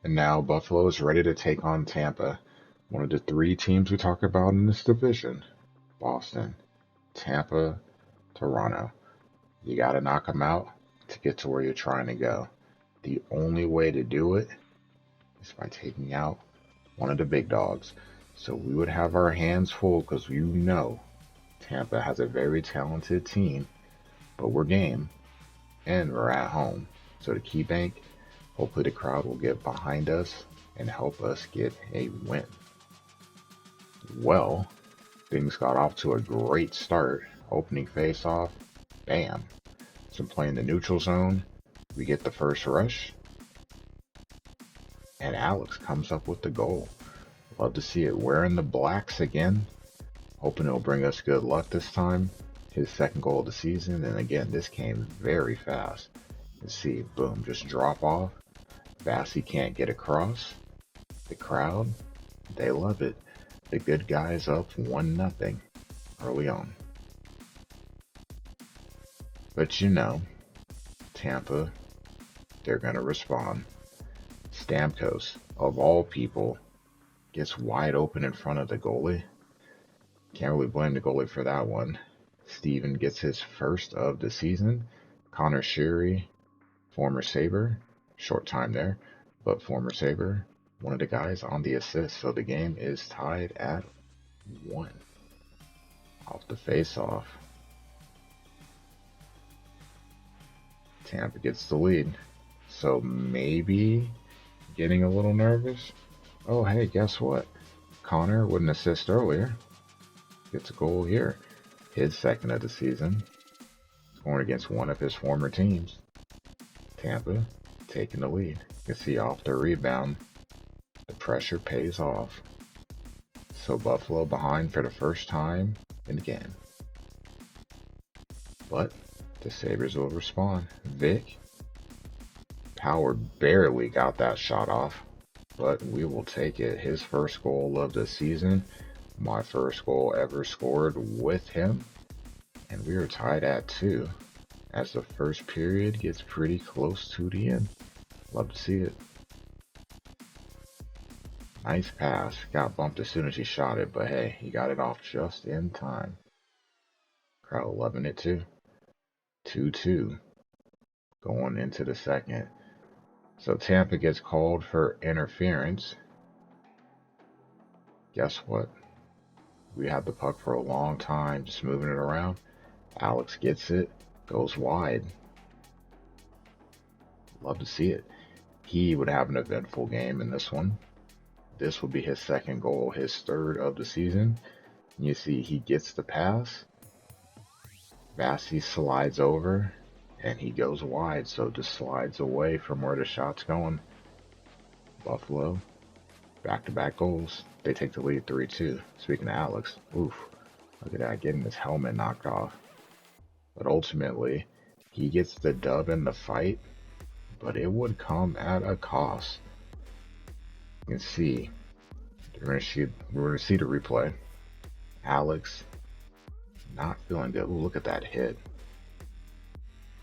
And now Buffalo is ready to take on Tampa, one of the three teams we talk about in this division. Boston, Tampa, Toronto. You got to knock them out to get to where you're trying to go. The only way to do it is by taking out one of the big dogs. So we would have our hands full because Tampa has a very talented team, but we're game and we're at home. So the key bank, hopefully the crowd will get behind us and help us get a win. Well, things got off to a great start. Opening face-off, bam. So playing the neutral zone, we get the first rush, and Alex comes up with the goal. Love to see it. Wearing the blacks again. Hoping it'll bring us good luck this time. His second goal of the season, and again, this came very fast. You see, boom, just drop off. Vassy can't get across. The crowd, they love it. The good guys up 1-0 early on. But Tampa, they're going to respond. Stamkos, of all people, gets wide open in front of the goalie. Can't really blame the goalie for that one. Steven gets his first of the season. Connor Sheary, former Sabre, short time there, but former Sabre, one of the guys on the assist. So the game is tied at 1 off the face-off. Tampa gets the lead. So maybe getting a little nervous. Oh, hey, guess what? Connor with an assist earlier gets a goal here. His second of the season. Scoring against one of his former teams. Tampa taking the lead. You can see off the rebound, the pressure pays off. So Buffalo behind for the first time in the game. But the Sabres will respond. Vic, Power barely got that shot off, but we will take it. His first goal of the season, my first goal ever scored with him, and we are tied at 2 as the first period gets pretty close to the end. Love to see it. Nice pass. Got bumped as soon as he shot it, but hey, he got it off just in time. Crowd loving it too. 2-2 going into the second. So Tampa gets called for interference. Guess what? We had the puck for a long time, just moving it around. Alex gets it, goes wide. Love to see it. He would have an eventful game in this one. This will be his second goal, his third of the season. You see, he gets the pass. Vassy slides over, and he goes wide, so just slides away from where the shot's going. Buffalo, back-to-back goals. They take the lead 3-2. Speaking of Alex, oof, look at that, getting his helmet knocked off. But ultimately, he gets the dub in the fight, but it would come at a cost. You can see, we're going to see the replay. Alex, not feeling good. Ooh, look at that hit.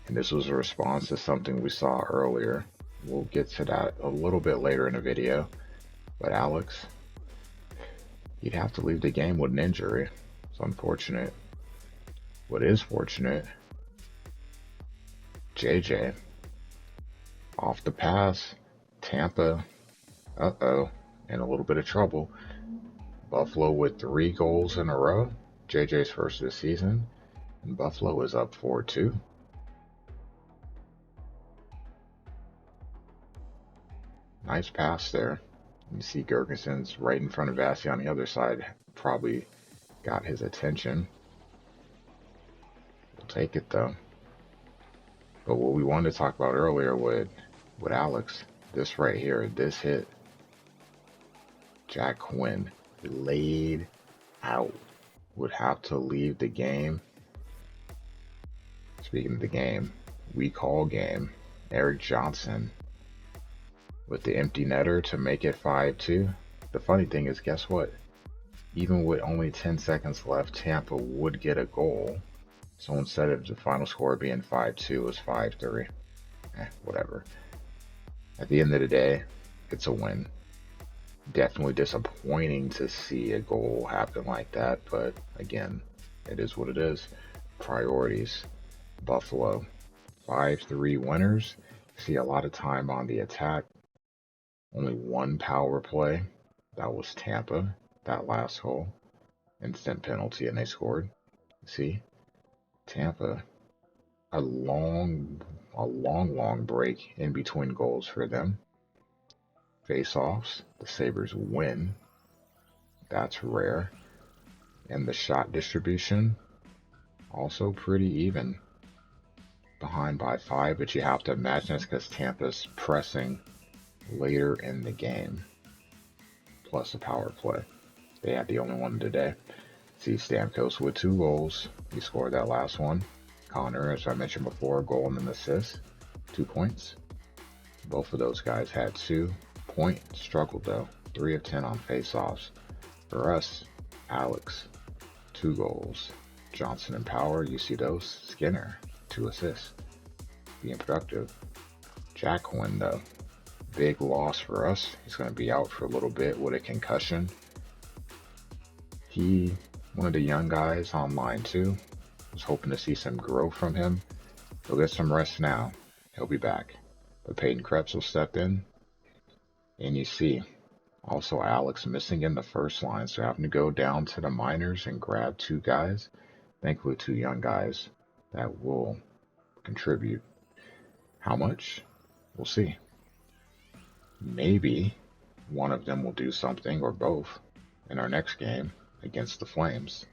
And this was a response to something we saw earlier. We'll get to that a little bit later in the video. But Alex, he'd have to leave the game with an injury. It's unfortunate. What is fortunate, JJ, off the pass, Tampa, in a little bit of trouble. Buffalo with 3 goals in a row. JJ's first of the season. And Buffalo is up 4-2. Nice pass there. You see Gergensen's right in front of Vassy on the other side. Probably got his attention. We'll take it though. But what we wanted to talk about earlier with Alex, this right here, this hit, Jack Quinn laid out. Would have to leave the game. Speaking of the game, we call game. Eric Johnson with the empty netter to make it 5-2. The funny thing is, guess what? Even with only 10 seconds left, Tampa would get a goal. So instead of the final score being 5-2, it was 5-3. Whatever. At the end of the day, it's a win. Definitely disappointing to see a goal happen like that, but again, it is what it is. Priorities. Buffalo, 5-3 winners. See a lot of time on the attack. Only one power play. That was Tampa, that last goal. Instant penalty, and they scored. See, Tampa, a long break in between goals for them. Face-offs, the Sabres win. That's rare. And the shot distribution, also pretty even. Behind by 5, but you have to imagine it's because Tampa's pressing later in the game. Plus a power play. They had the only one today. See Stamkos with 2 goals. He scored that last one. Connor, as I mentioned before, a goal and an assist. 2 points. Both of those guys had 2. Point struggled though. 3 of 10 on face-offs. For us, Alex, 2 goals. Johnson and Power, you see those. Skinner, 2 assists. Being productive. Jack Quinn though. Big loss for us. He's going to be out for a little bit with a concussion. One of the young guys online too. Was hoping to see some growth from him. He'll get some rest now. He'll be back. But Peyton Krebs will step in. And you see also Alex missing in the first line. So having to go down to the minors and grab 2 guys. Thankfully 2 young guys that will contribute. How much? We'll see. Maybe one of them will do something, or both, in our next game against the Flames.